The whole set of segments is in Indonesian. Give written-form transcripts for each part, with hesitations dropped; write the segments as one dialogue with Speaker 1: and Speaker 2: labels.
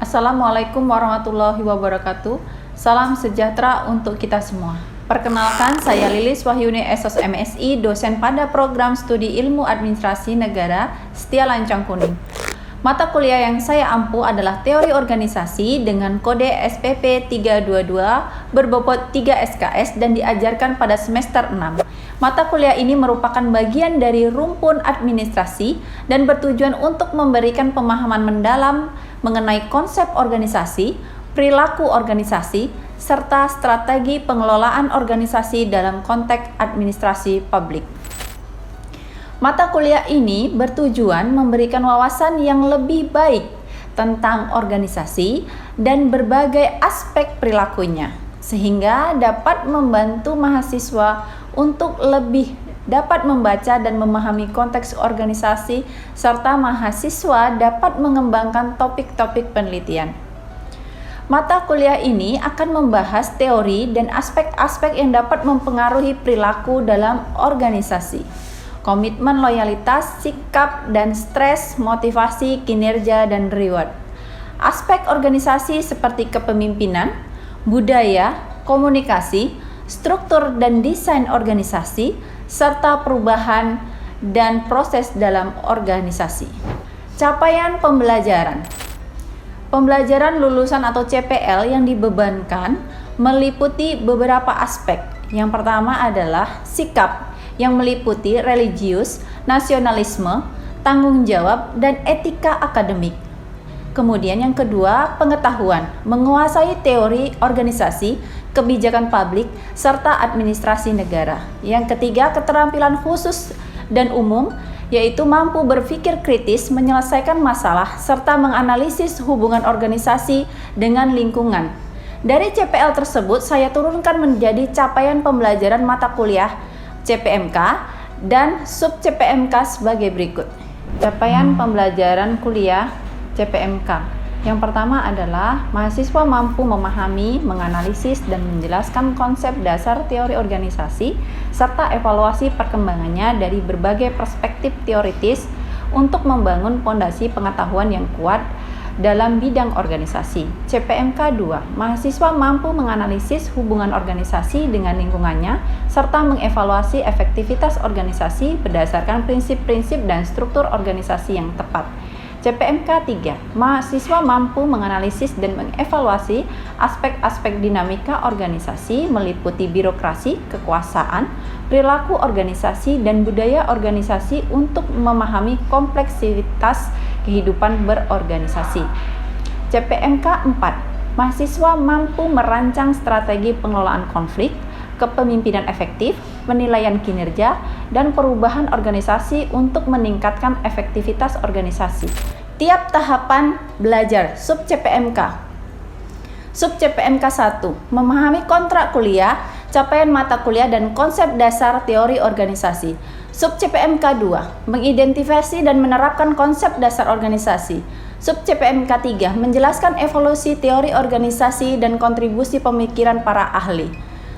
Speaker 1: Assalamualaikum warahmatullahi wabarakatuh. Salam sejahtera untuk kita semua. Perkenalkan, saya Lilis Wahyuni SOS MSI, dosen pada program studi Ilmu Administrasi Negara Setia Lancang Kuning. Mata kuliah yang saya ampu adalah Teori Organisasi dengan kode SPP 322 berbobot 3 SKS dan diajarkan pada semester 6. Mata kuliah ini merupakan bagian dari rumpun administrasi dan bertujuan untuk memberikan pemahaman mendalam mengenai konsep organisasi, perilaku organisasi, serta strategi pengelolaan organisasi dalam konteks administrasi publik. Mata kuliah ini bertujuan memberikan wawasan yang lebih baik tentang organisasi dan berbagai aspek perilakunya, sehingga dapat membantu mahasiswa untuk lebih dapat membaca dan memahami konteks organisasi, serta mahasiswa dapat mengembangkan topik-topik penelitian. Mata kuliah ini akan membahas teori dan aspek-aspek yang dapat mempengaruhi perilaku dalam organisasi. Komitmen, loyalitas, sikap, dan stres, motivasi, kinerja, dan reward. Aspek organisasi seperti kepemimpinan, budaya, komunikasi, struktur dan desain organisasi, serta perubahan dan proses dalam organisasi. Capaian pembelajaran. Pembelajaran lulusan atau CPL yang dibebankan meliputi beberapa aspek. Yang pertama adalah sikap, yang meliputi religius, nasionalisme, tanggung jawab, dan etika akademik. Kemudian yang kedua, pengetahuan, menguasai teori organisasi, kebijakan publik, serta administrasi negara. Yang ketiga, keterampilan khusus dan umum, yaitu mampu berpikir kritis, menyelesaikan masalah, serta menganalisis hubungan organisasi dengan lingkungan. Dari CPL tersebut, saya turunkan menjadi capaian pembelajaran mata kuliah CPMK dan sub CPMK sebagai berikut. Capaian pembelajaran kuliah CPMK. Yang pertama adalah mahasiswa mampu memahami, menganalisis, dan menjelaskan konsep dasar teori organisasi serta evaluasi perkembangannya dari berbagai perspektif teoritis untuk membangun fondasi pengetahuan yang kuat dalam bidang organisasi. CPMK 2. Mahasiswa mampu menganalisis hubungan organisasi dengan lingkungannya serta mengevaluasi efektivitas organisasi berdasarkan prinsip-prinsip dan struktur organisasi yang tepat. CPMK 3. Mahasiswa mampu menganalisis dan mengevaluasi aspek-aspek dinamika organisasi meliputi birokrasi, kekuasaan, perilaku organisasi, dan budaya organisasi untuk memahami kompleksitas kehidupan berorganisasi. CPMK 4. Mahasiswa mampu merancang strategi pengelolaan konflik, kepemimpinan efektif, penilaian kinerja, dan perubahan organisasi untuk meningkatkan efektivitas organisasi. Tiap tahapan belajar sub CPMK. Sub CPMK 1. Memahami kontrak kuliah, capaian mata kuliah, dan konsep dasar teori organisasi. Sub CPMK 2. Mengidentifikasi dan menerapkan konsep dasar organisasi. Sub CPMK 3. Menjelaskan evolusi teori organisasi dan kontribusi pemikiran para ahli.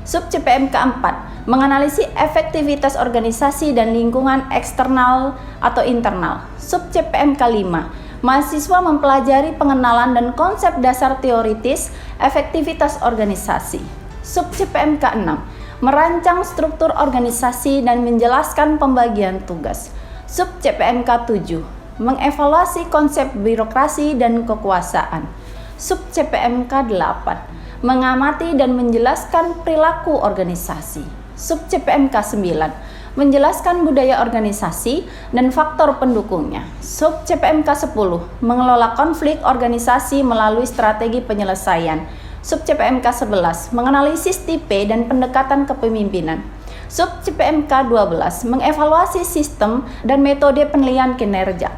Speaker 1: Sub CPMK 4. Menganalisis efektivitas organisasi dan lingkungan eksternal atau internal. Sub CPMK 5. Mahasiswa mempelajari pengenalan dan konsep dasar teoritis efektivitas organisasi. Sub CPMK 6. Merancang struktur organisasi dan menjelaskan pembagian tugas. Sub CPMK 7. Mengevaluasi konsep birokrasi dan kekuasaan. Sub CPMK 8. Mengamati dan menjelaskan perilaku organisasi. Sub CPMK 9. Menjelaskan budaya organisasi dan faktor pendukungnya. Sub CPMK 10. Mengelola konflik organisasi melalui strategi penyelesaian. Sub CPMK 11. Menganalisis tipe dan pendekatan kepemimpinan. Sub CPMK 12. Mengevaluasi sistem dan metode penilaian kinerja.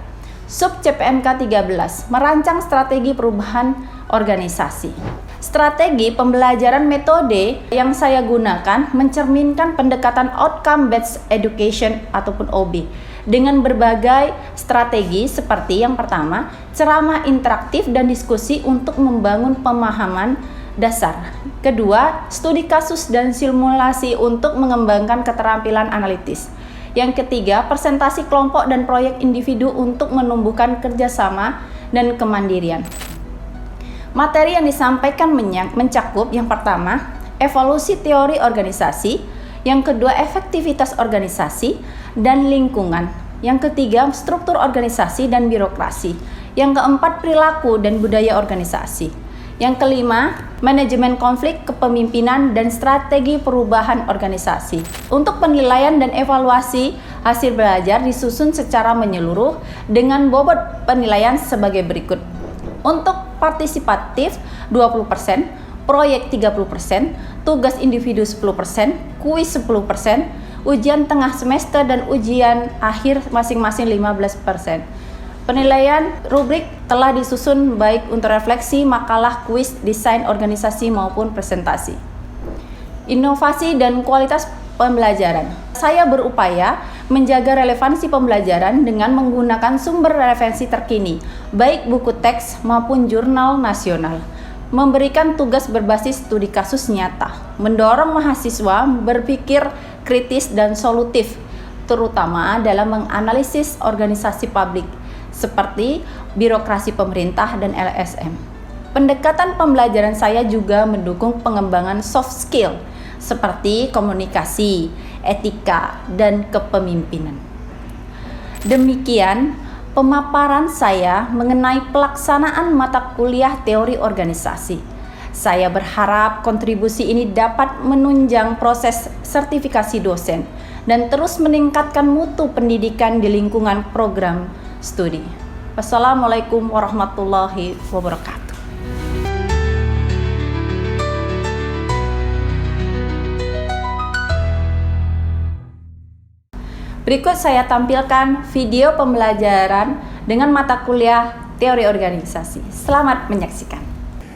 Speaker 1: Sub CPMK 13. Merancang strategi perubahan organisasi. Strategi pembelajaran metode yang saya gunakan mencerminkan pendekatan outcome based education ataupun OB dengan berbagai strategi seperti yang pertama, ceramah interaktif dan diskusi untuk membangun pemahaman dasar. Kedua, studi kasus dan simulasi untuk mengembangkan keterampilan analitis. Yang ketiga, presentasi kelompok dan proyek individu untuk menumbuhkan kerjasama dan kemandirian. Materi yang disampaikan mencakup yang pertama, evolusi teori organisasi, yang kedua, efektivitas organisasi dan lingkungan, yang ketiga, struktur organisasi dan birokrasi, yang keempat, perilaku dan budaya organisasi, yang kelima, manajemen konflik, kepemimpinan, dan strategi perubahan organisasi. Untuk penilaian dan evaluasi hasil belajar disusun secara menyeluruh dengan bobot penilaian sebagai berikut. Untuk partisipatif 20%, proyek 30%, tugas individu 10%, kuis 10%, ujian tengah semester dan ujian akhir masing-masing 15%. Penilaian rubrik telah disusun baik untuk refleksi, makalah, kuis, desain organisasi maupun presentasi. Inovasi dan kualitas pembelajaran. Saya berupaya menjaga relevansi pembelajaran dengan menggunakan sumber referensi terkini, baik buku teks maupun jurnal nasional. Memberikan tugas berbasis studi kasus nyata, mendorong mahasiswa berpikir kritis dan solutif, terutama dalam menganalisis organisasi publik, seperti birokrasi pemerintah dan LSM. Pendekatan pembelajaran saya juga mendukung pengembangan soft skill, seperti komunikasi, etika, dan kepemimpinan. Demikian pemaparan saya mengenai pelaksanaan mata kuliah teori organisasi. Saya berharap kontribusi ini dapat menunjang proses sertifikasi dosen dan terus meningkatkan mutu pendidikan di lingkungan program studi. Wassalamualaikum warahmatullahi wabarakatuh. Berikut saya tampilkan video pembelajaran dengan mata kuliah teori organisasi. Selamat menyaksikan.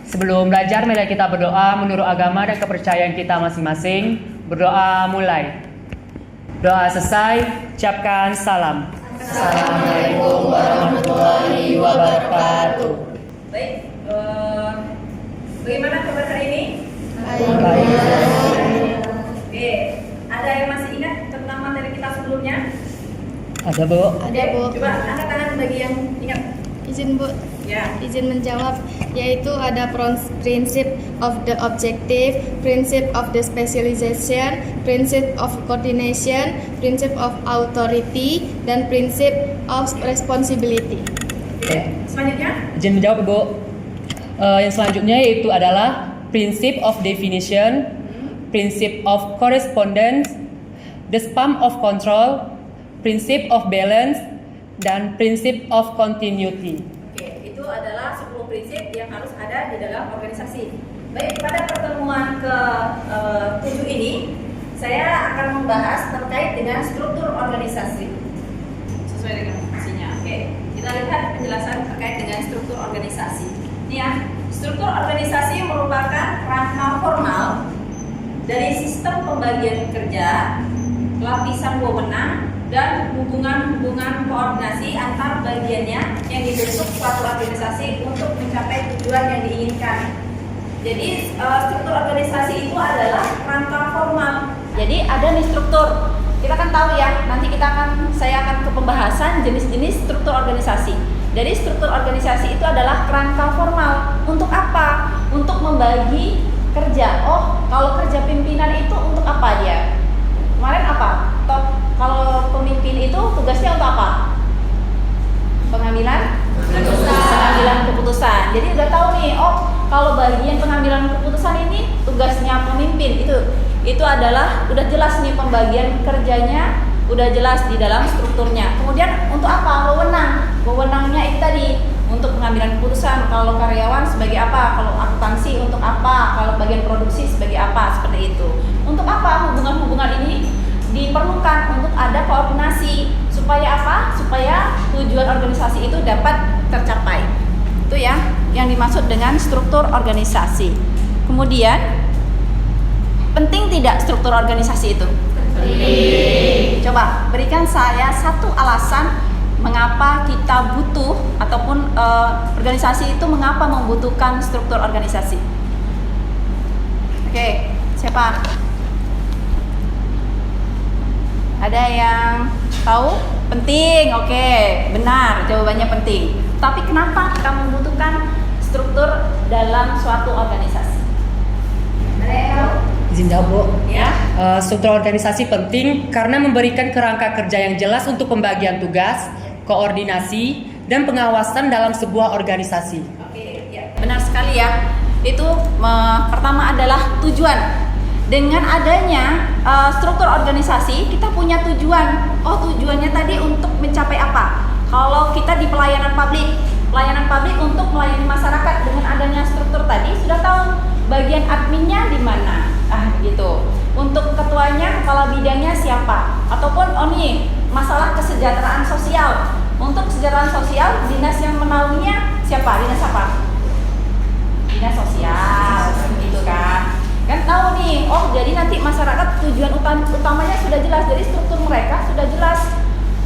Speaker 2: Sebelum belajar, mari kita berdoa menurut agama dan kepercayaan kita masing-masing. Berdoa mulai. Doa selesai, ucapkan salam. Assalamualaikum warahmatullahi wabarakatuh.
Speaker 1: Baik, bagaimana kabar hari ini?
Speaker 2: Baik.
Speaker 1: Oke, ada yang masih ingat tentang materi kita sebelumnya?
Speaker 2: Ada, Bu?
Speaker 3: Ada, Bu.
Speaker 1: Coba angkat tangan bagi yang ingat.
Speaker 3: Izin, Bu.
Speaker 1: Ya.
Speaker 3: Izin menjawab, yaitu ada prinsip of the objective, prinsip of the specialization, prinsip of coordination, prinsip of authority, dan prinsip of responsibility.
Speaker 1: Oke. Selanjutnya?
Speaker 2: Izin menjawab, Bu. Yang selanjutnya yaitu adalah prinsip of definition, prinsip of correspondence, the span of control, prinsip of balance, dan prinsip of continuity.
Speaker 1: Oke, itu adalah 10 prinsip yang harus ada di dalam organisasi. Baik, pada pertemuan ke-7 ini saya akan membahas terkait dengan struktur organisasi sesuai dengan fungsinya. Oke, kita lihat penjelasan terkait dengan struktur organisasi. Ini ya, struktur organisasi merupakan rangka formal dari sistem pembagian kerja, lapisan wewenang, dan hubungan-hubungan koordinasi antar bagiannya yang dibentuk suatu organisasi untuk mencapai tujuan yang diinginkan. Jadi struktur organisasi itu adalah rangka formal. Jadi ada nih struktur. Kita kan tahu ya, nanti saya akan ke pembahasan jenis-jenis struktur organisasi. Jadi struktur organisasi itu adalah rangka formal. Untuk apa? Untuk membagi kerja. Oh, kalau kerja pimpinan itu untuk apa dia? Kemarin apa? Kalau pemimpin itu tugasnya untuk apa? Pengambilan keputusan. Jadi udah tahu nih, oh kalau bagian pengambilan keputusan ini tugasnya pemimpin. Itu adalah udah jelas nih pembagian kerjanya, udah jelas di dalam strukturnya. Kemudian untuk apa? Wewenangnya itu tadi untuk pengambilan keputusan. Kalau karyawan sebagai apa? Kalau akuntansi untuk apa? Kalau bagian produksi sebagai apa? Seperti itu. Untuk apa hubungan-hubungan ini diperlukan? Untuk ada koordinasi. Supaya apa? Supaya tujuan organisasi itu dapat tercapai. Itu ya yang dimaksud dengan struktur organisasi. Kemudian, penting tidak struktur organisasi itu? Penting. Coba berikan saya satu alasan mengapa kita butuh ataupun organisasi itu mengapa membutuhkan struktur organisasi. Oke, siapa? Ada yang tahu? Penting, oke, benar, jawabannya penting. Tapi kenapa kita membutuhkan struktur dalam suatu organisasi? Ada yang tahu?
Speaker 2: Izin jawab, Bu.
Speaker 1: Ya.
Speaker 2: Struktur organisasi penting karena memberikan kerangka kerja yang jelas untuk pembagian tugas, koordinasi, dan pengawasan dalam sebuah organisasi.
Speaker 1: Oke, ya. Benar sekali ya. Itu pertama adalah tujuan. Dengan adanya struktur organisasi, kita punya tujuan. Oh, tujuannya tadi untuk mencapai apa? Kalau kita di pelayanan publik untuk melayani masyarakat, dengan adanya struktur tadi sudah tahu bagian adminnya di mana. Gitu. Untuk ketuanya, kepala bidangnya siapa? Ataupun masalah kesejahteraan sosial. Untuk kesejahteraan sosial, dinas yang menaunginya siapa? Dinas apa? Dinas sosial, gitu kan? Kan tahu nih, oh jadi nanti masyarakat tujuan utamanya sudah jelas, jadi struktur mereka sudah jelas.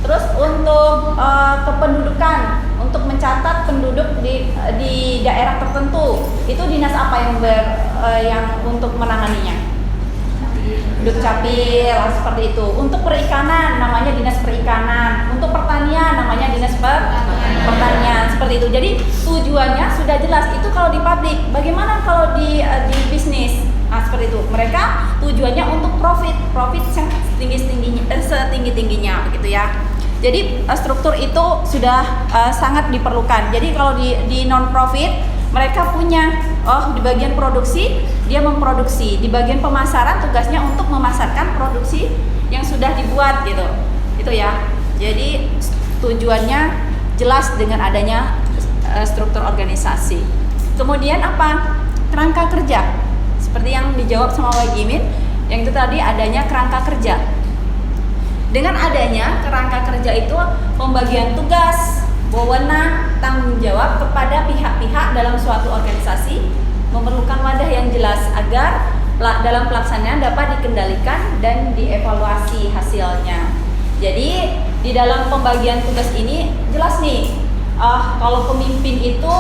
Speaker 1: Terus untuk kependudukan, untuk mencatat penduduk di daerah tertentu, itu dinas apa yang untuk menanganinya? Dukcapil, seperti itu. Untuk perikanan namanya dinas perikanan, untuk pertanian namanya dinas pertanian, seperti itu. Jadi tujuannya sudah jelas. Itu kalau di publik. Bagaimana kalau di bisnis? Seperti itu. Mereka tujuannya untuk profit yang setinggi-tingginya, begitu ya. Jadi struktur itu sudah sangat diperlukan. Jadi kalau di non profit mereka punya di bagian produksi dia memproduksi, di bagian pemasaran tugasnya untuk memasarkan produksi yang sudah dibuat gitu. Itu ya. Jadi tujuannya jelas dengan adanya struktur organisasi. Kemudian apa? Kerangka kerja. Seperti yang dijawab sama Wak Jimin, yang itu tadi adanya kerangka kerja. Dengan adanya kerangka kerja itu pembagian tugas, wewenang, tanggung jawab kepada pihak-pihak dalam suatu organisasi memerlukan wadah yang jelas agar dalam pelaksanaan dapat dikendalikan dan dievaluasi hasilnya. Jadi di dalam pembagian tugas ini jelas nih, kalau pemimpin itu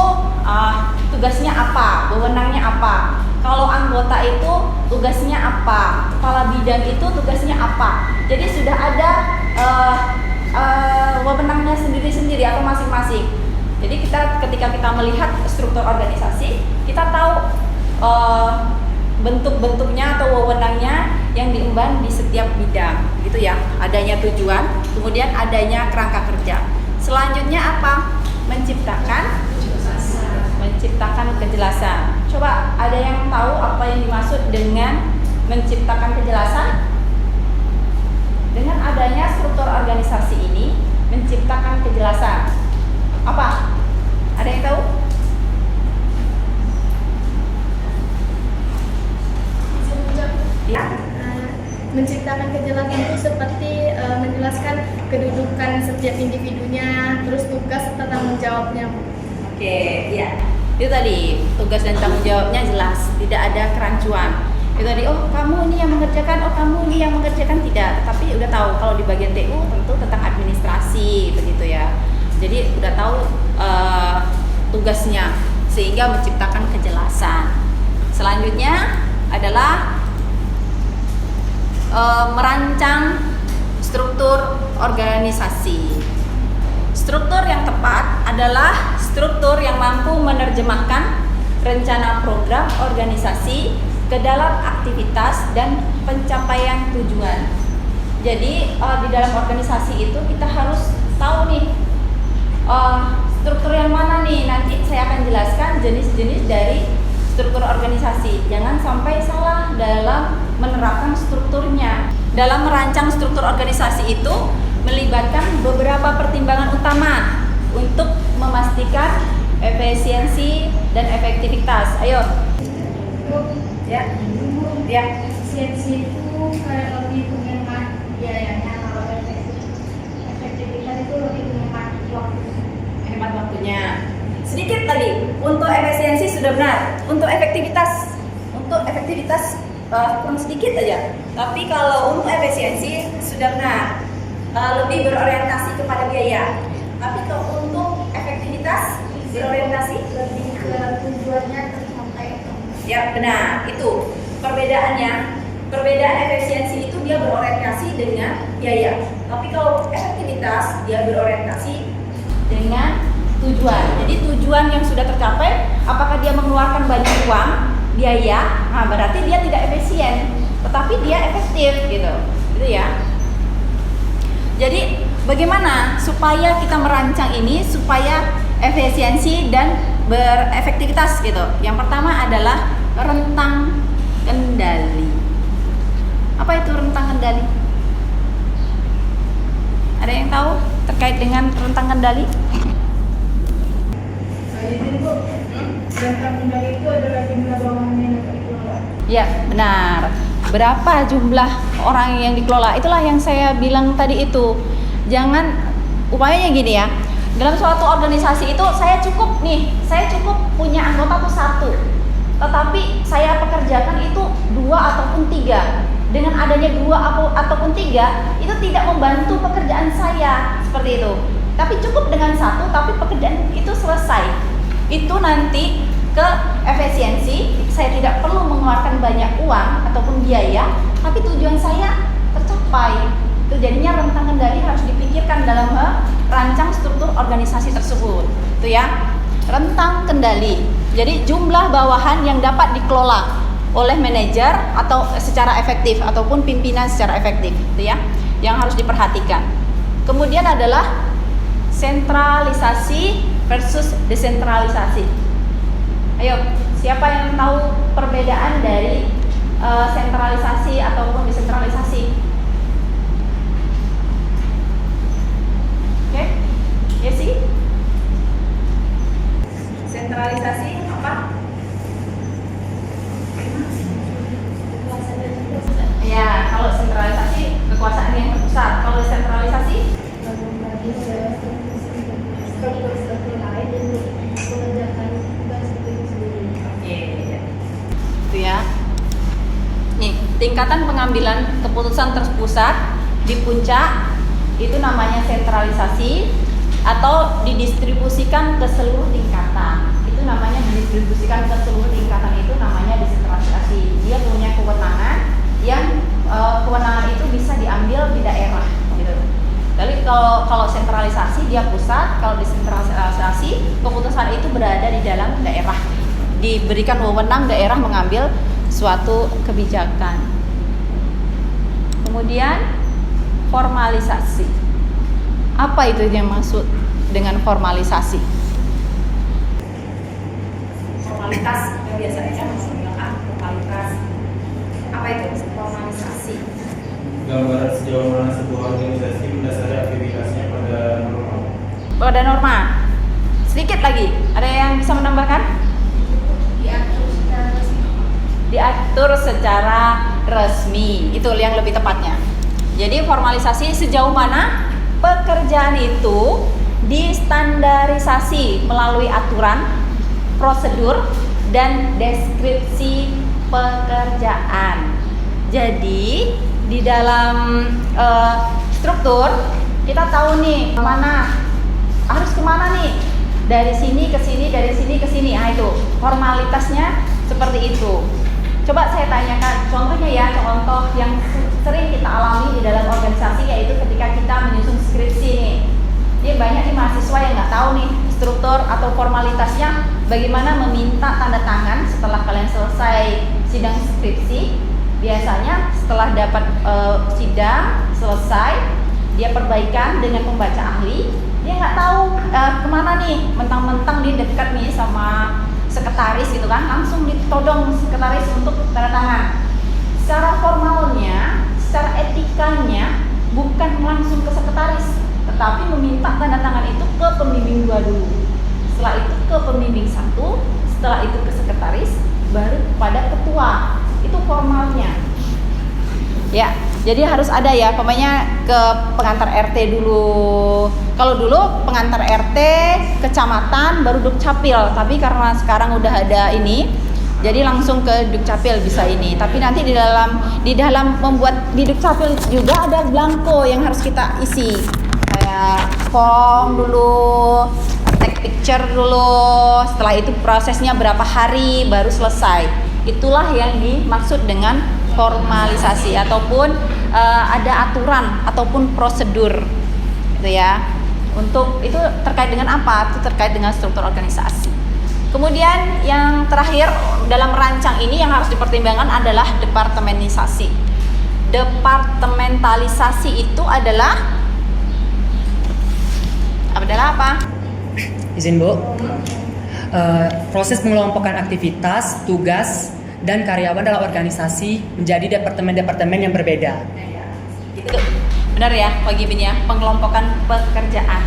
Speaker 1: tugasnya apa, wewenangnya apa. Kalau anggota itu tugasnya apa, kepala bidang itu tugasnya apa. Jadi sudah ada wewenangnya sendiri-sendiri atau masing-masing. Jadi ketika kita melihat struktur organisasi, kita tahu bentuk-bentuknya atau wewenangnya yang diemban di setiap bidang, gitu ya. Adanya tujuan, kemudian adanya kerangka kerja. Selanjutnya apa? Menciptakan kejelasan. Coba ada yang tahu apa yang dimaksud dengan menciptakan kejelasan? Dengan adanya struktur organisasi ini menciptakan kejelasan. Apa? Ada yang tahu? Ya.
Speaker 3: Menciptakan kejelasan itu seperti menjelaskan kedudukan setiap individunya, terus tugas serta tanggung jawabnya.
Speaker 1: Oke, ya. Itu tadi tugas dan tanggung jawabnya jelas, tidak ada kerancuan. Itu tadi, oh kamu ini yang mengerjakan, oh kamu ini yang mengerjakan, tidak. Tapi udah tahu kalau di bagian TU tentu tentang administrasi begitu ya. Jadi udah tahu tugasnya sehingga menciptakan kejelasan. Selanjutnya adalah merancang struktur organisasi. Struktur yang tepat adalah struktur yang mampu menerjemahkan rencana program organisasi ke dalam aktivitas dan pencapaian tujuan. Jadi di dalam organisasi itu kita harus tahu nih struktur yang mana nih. Nanti saya akan jelaskan jenis-jenis dari struktur organisasi. Jangan sampai salah dalam menerapkan strukturnya. Dalam merancang struktur organisasi itu melibatkan beberapa pertimbangan utama untuk memastikan efisiensi dan efektivitas. Ayo. Ya.
Speaker 3: Efisiensi itu kayak lebih menghemat biayanya, kalau efektivitas itu lebih menghemat waktu.
Speaker 1: Hemat waktunya. Sedikit tadi untuk efisiensi sudah benar. Untuk efektivitas kurang sedikit aja. Tapi kalau untuk efisiensi sudah benar. Lebih berorientasi kepada biaya. Tapi kalau untuk efektivitas berorientasi
Speaker 3: Lebih ke tujuannya tercapai.
Speaker 1: ya benar, itu perbedaannya. Perbedaan efisiensi itu dia berorientasi dengan biaya. Tapi kalau efektivitas dia berorientasi dengan tujuan. Jadi tujuan yang sudah tercapai, apakah dia mengeluarkan banyak uang, biaya, nah berarti dia tidak efisien, tetapi dia efektif gitu ya. Jadi bagaimana supaya kita merancang ini supaya efisiensi dan berefektivitas gitu. Yang pertama adalah rentang kendali. Apa itu rentang kendali? Ada yang tahu terkait dengan rentang kendali?
Speaker 3: Rentang kendali itu adalah jumlah bawahan yang dapat dikelola.
Speaker 1: Ya, benar. Berapa jumlah orang yang dikelola? Itulah yang saya bilang tadi itu. Jangan, upayanya gini ya. Dalam suatu organisasi itu saya cukup punya anggota tuh 1. Tetapi saya pekerjakan itu 2 ataupun 3. Dengan adanya 2 ataupun 3 itu tidak membantu pekerjaan saya seperti itu. Tapi cukup dengan 1, tapi pekerjaan itu selesai. Itu nanti ke efisiensi, saya tidak perlu mengeluarkan banyak uang ataupun biaya, tapi tujuan saya tercapai. Itu jadinya rentang kendali harus dipikirkan dalam merancang struktur organisasi tersebut. Itu ya, rentang kendali. Jadi jumlah bawahan yang dapat dikelola oleh manajer atau secara efektif ataupun pimpinan secara efektif, itu ya, yang harus diperhatikan. Kemudian adalah sentralisasi versus desentralisasi. Ayo, siapa yang tahu perbedaan dari sentralisasi ataupun desentralisasi? Oke, ya sih. Sentralisasi apa? Ya, kalau sentralisasi kekuasaan yang terpusat. Kalau desentralisasi
Speaker 3: struktur lain dan mengerjakan tugas sendiri.
Speaker 1: Oke, itu ya. Nih, tingkatan pengambilan keputusan terpusat di puncak itu namanya sentralisasi, atau didistribusikan ke seluruh tingkatan. Itu namanya didistribusikan ke seluruh tingkatan, itu namanya desentralisasi. Dia punya kewenangan yang kewenangan itu bisa diambil di daerah gitu. Jadi kalau sentralisasi dia pusat, kalau desentralisasi keputusan itu berada di dalam daerah. Diberikan wewenang daerah mengambil suatu kebijakan. Kemudian formalisasi. Apa itu yang maksud dengan formalisasi? Formalitas yang biasanya bilang formalitas. Apa itu formalisasi?
Speaker 4: Gambaran sejauh mana sebuah organisasi mendasari aktivitasnya pada
Speaker 1: norma. Sedikit lagi, ada yang bisa menambahkan? Diatur secara resmi. Itu yang lebih tepatnya. Jadi formalisasi sejauh mana pekerjaan itu distandarisasi melalui aturan, prosedur, dan deskripsi pekerjaan. Jadi di dalam struktur kita tahu nih harus kemana nih, dari sini ke sini, dari sini ke sini. Nah itu formalitasnya seperti itu. Coba saya tanyakan contohnya ya, contoh yang sering kita alami di dalam organisasi, yaitu ketika kita menyusun skripsi nih. Jadi banyak nih mahasiswa yang nggak tahu nih struktur atau formalitasnya bagaimana meminta tanda tangan setelah kalian selesai sidang skripsi. Biasanya setelah dapat sidang selesai, dia perbaikan dengan pembaca ahli. Dia nggak tahu kemana nih, mentang-mentang dia dekat nih sama sekretaris gitu kan, langsung ditodong sekretaris untuk tanda tangan. Secara formalnya, secara etikanya bukan langsung ke sekretaris, tetapi meminta tanda tangan itu ke pembimbing 2 dulu. Setelah itu ke pembimbing 1, setelah itu ke sekretaris, baru kepada ketua. Itu formalnya. Ya, jadi harus ada ya, pokoknya ke pengantar RT dulu. Kalau dulu pengantar RT, kecamatan, baru Dukcapil. Tapi karena sekarang udah ada ini, jadi langsung ke Dukcapil bisa ini. Tapi nanti di dalam membuat di Dukcapil juga ada blanko yang harus kita isi. Kayak form dulu, take picture dulu. Setelah itu prosesnya berapa hari baru selesai. Itulah yang dimaksud dengan formalisasi, ataupun ada aturan ataupun prosedur gitu ya. Untuk itu terkait dengan apa? Itu terkait dengan struktur organisasi. Kemudian yang terakhir dalam rancang ini yang harus dipertimbangkan adalah departementalisasi. Departementalisasi itu adalah apa?
Speaker 2: Izin Bu. Proses pengelompokan aktivitas, tugas, dan karyawan dalam organisasi menjadi departemen-departemen yang berbeda.
Speaker 1: Itu benar ya, Pak Gibin ya, pengelompokan pekerjaan.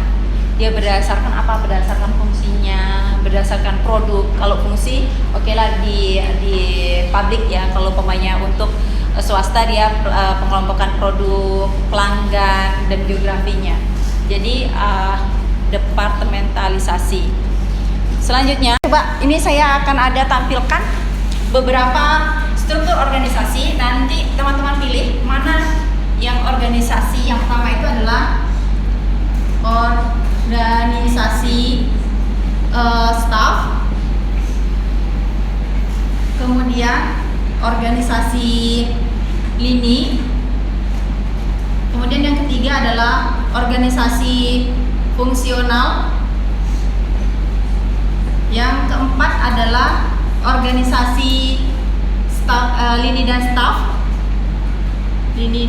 Speaker 1: Dia berdasarkan apa? Berdasarkan fungsinya, berdasarkan produk. Kalau fungsi, oke lah di publik ya. Kalau pemainnya untuk swasta dia pengelompokan produk, pelanggan, dan geografinya. Jadi departementalisasi. Selanjutnya, coba ini saya akan ada tampilkan beberapa struktur organisasi. Nanti teman-teman pilih mana yang organisasi. Yang pertama itu adalah organisasi staff, kemudian organisasi lini, kemudian yang ketiga adalah organisasi fungsional, yang keempat adalah organisasi staff, lini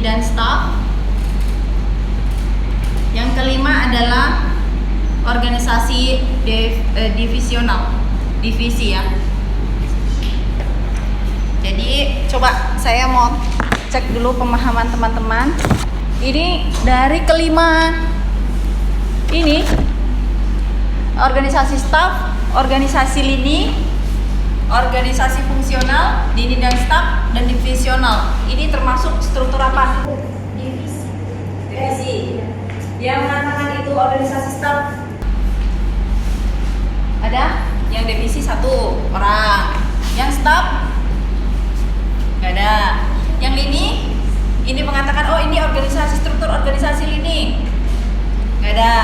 Speaker 1: dan staff, yang kelima adalah organisasi divisional, divisi ya. Jadi coba saya mau cek dulu pemahaman teman-teman. Ini dari kelima ini, organisasi staff, organisasi lini, organisasi fungsional, lini dan staff, dan divisional. Ini termasuk struktur apa? Divisi. Yang mengatakan itu organisasi staff ada? Yang divisi 1 orang. Yang staff nggak ada. Yang lini ini mengatakan oh ini organisasi, struktur organisasi lini nggak ada.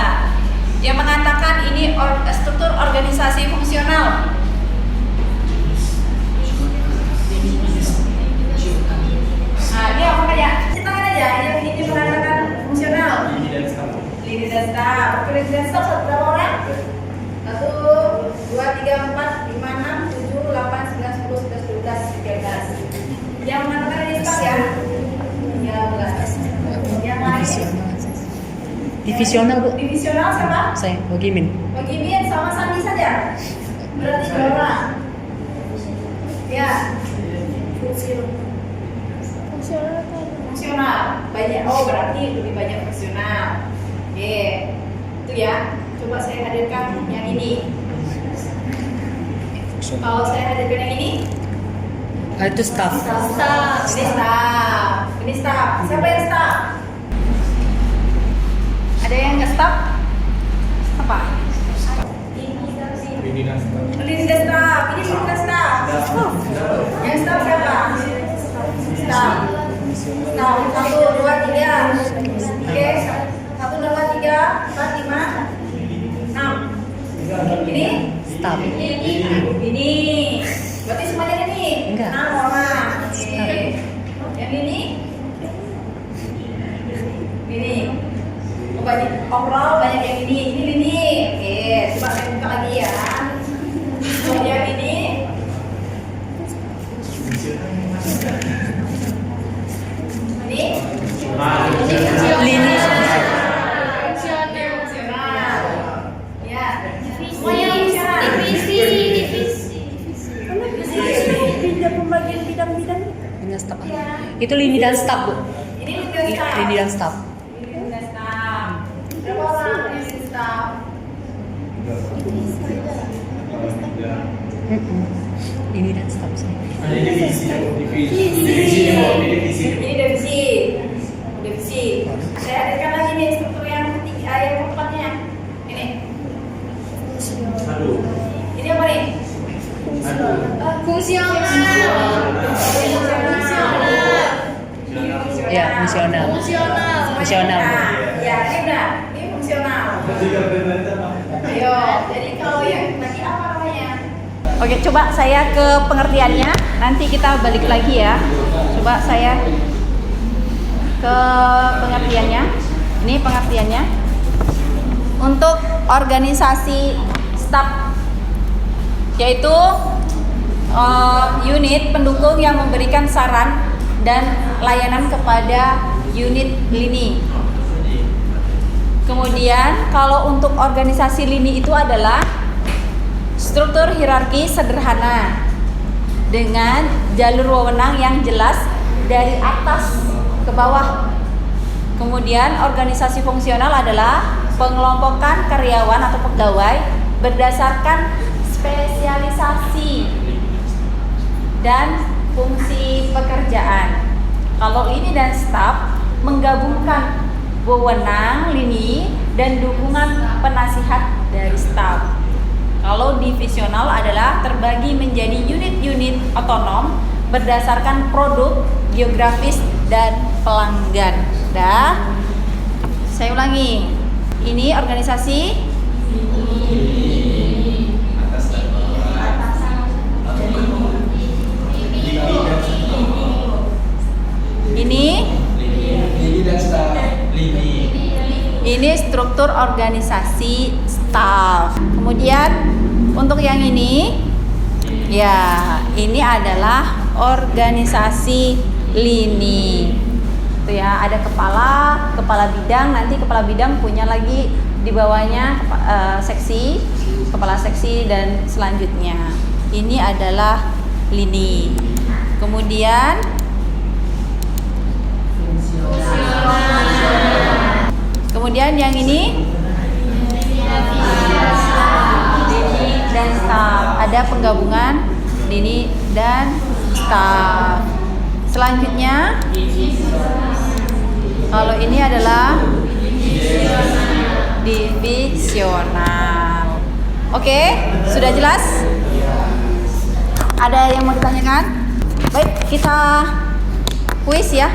Speaker 1: Yang mengatakan ini struktur organisasi fungsional nah ini apa aja? Citakan aja yang ini mengatakan fungsional. Lini dan staff. Lini dan staff berapa orang? 1, 2, 3, 4, 5, 6, 7, 8, 9, 10, 11, 12, 13. Yang mengatakan ini staff ya? 13. Yang lain?
Speaker 2: Divisional Bu.
Speaker 1: Divisional siapa?
Speaker 2: Saya, Pak Gimin.
Speaker 1: Pak Gimin sama Sandi saja. Berarti 2 orang. Ya. Fungsional. Banyak. Oh, berarti lebih banyak fungsional. Oke. Itu ya. Coba saya hadirkan yang ini. Kalau saya hadirkan yang ini,
Speaker 2: Itu staff.
Speaker 1: staff. Ini staff. Ini staff. Siapa yang staff? Ada yang nggak staff? Apa?
Speaker 4: Lini dan staff.
Speaker 1: Lini dan staff. Ini bukan staff. Yang staff siapa? Staff. Staff. 1, 2, 3. Oke. 1, 2, 3, 4, 5, 6. Ini?
Speaker 2: Staff.
Speaker 1: Ini. Berarti semuanya ini?
Speaker 2: Enggak.
Speaker 1: 6 orang. Oke. Yang ini? Ini. Oh, banyak. Overall banyak yang ini. Ini lini. Oke. Coba saya buka lagi ya. Yang ini. Ini.
Speaker 2: Lini.
Speaker 1: Fungsional. Ya. Semuanya fungsional. Pembagian bidang-bidang.
Speaker 2: Ini staff. Itu lini dan staff Bu.
Speaker 1: Ini lini dan staff.
Speaker 2: Lini dan staff.
Speaker 1: Lini dan staff. Berapa orang yang di staff?
Speaker 2: Lini dan staff saya.
Speaker 4: Ada divisi. Divisi.
Speaker 1: Ini divisi. Saya hadirkan lagi nih struktur yang ketiga, yang keempatnya. Ini.
Speaker 4: Aduh.
Speaker 1: Ini apa nih?
Speaker 3: Fungsional.
Speaker 2: Ya, fungsional. Fungsional Bu.
Speaker 1: Ya, ini udah. Ini fungsional. Ayo, jadi kalau yang tadi apa namanya? Oke, coba saya ke pengertiannya. Nanti kita balik lagi ya. Coba saya ke pengertiannya. Ini pengertiannya. untuk organisasi staf, yaitu unit pendukung yang memberikan saran dan layanan kepada unit lini. Kemudian kalau untuk organisasi lini itu adalah struktur hierarki sederhana dengan jalur wewenang yang jelas dari atas ke bawah. Kemudian organisasi fungsional adalah pengelompokan karyawan atau pegawai berdasarkan spesialisasi dan fungsi pekerjaan. Kalau lini dan staf menggabungkan wewenang lini dan dukungan penasihat dari staf. Kalau divisional adalah terbagi menjadi unit-unit otonom berdasarkan produk, geografis, dan pelanggan. Dah, saya ulangi. Ini organisasi ini struktur organisasi staf. Kemudian untuk yang ini, ya ini adalah organisasi lini. Tuh ya, ada kepala bidang. Nanti kepala bidang punya lagi di bawahnya seksi, kepala seksi dan selanjutnya. Ini adalah lini. Kemudian yang ini lini dan staf. Ada penggabungan lini dan staf. Selanjutnya, kalau ini adalah divisional. Oke, sudah jelas? Ada yang mau ditanyakan? Baik, kita kuis ya.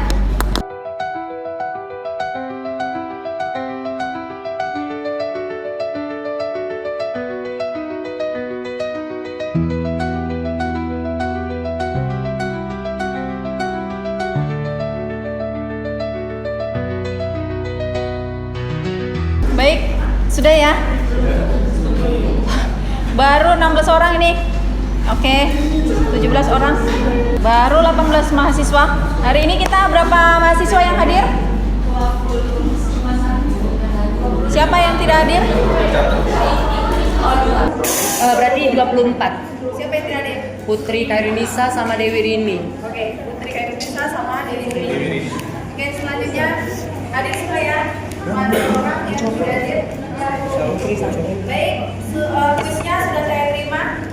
Speaker 1: Baik, sudah ya? Baru 16 orang ini. Oke, 17 orang. Baru 18 mahasiswa. Hari ini kita berapa mahasiswa yang hadir? Siapa yang tidak hadir?
Speaker 2: Berarti 24.
Speaker 1: Siapa yang tidak hadir?
Speaker 2: Putri Kairunisa sama Dewi Rini.
Speaker 1: Oke, Putri Kairunisa sama Dewi Rini. Oke, selanjutnya hadir semua ya. Ada orang yang tidak hadir. Baik, kuisnya sudah saya terima.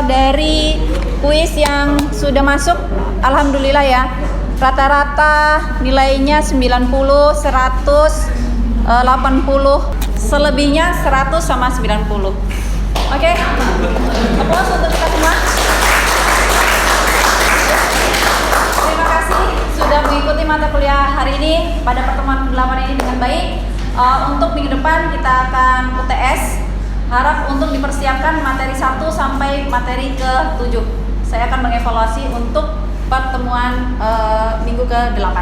Speaker 1: Dari kuis yang sudah masuk, alhamdulillah ya. Rata-rata nilainya 90, 100, 80, selebihnya 100 sama 90. Oke, aplaus untuk kita semua. Terima kasih sudah mengikuti mata kuliah hari ini pada pertemuan 8 ini dengan baik. Untuk minggu depan kita akan UTS. Harap untuk dipersiapkan materi 1 sampai materi ke-7. Saya akan mengevaluasi untuk pertemuan minggu ke-8.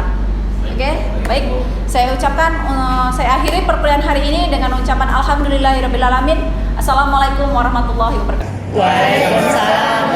Speaker 1: Oke, baik. Saya ucapkan, saya akhiri perkuliahan hari ini dengan ucapan alhamdulillahirabbil alamin. Assalamualaikum warahmatullahi wabarakatuh.
Speaker 2: Waalaikumsalam.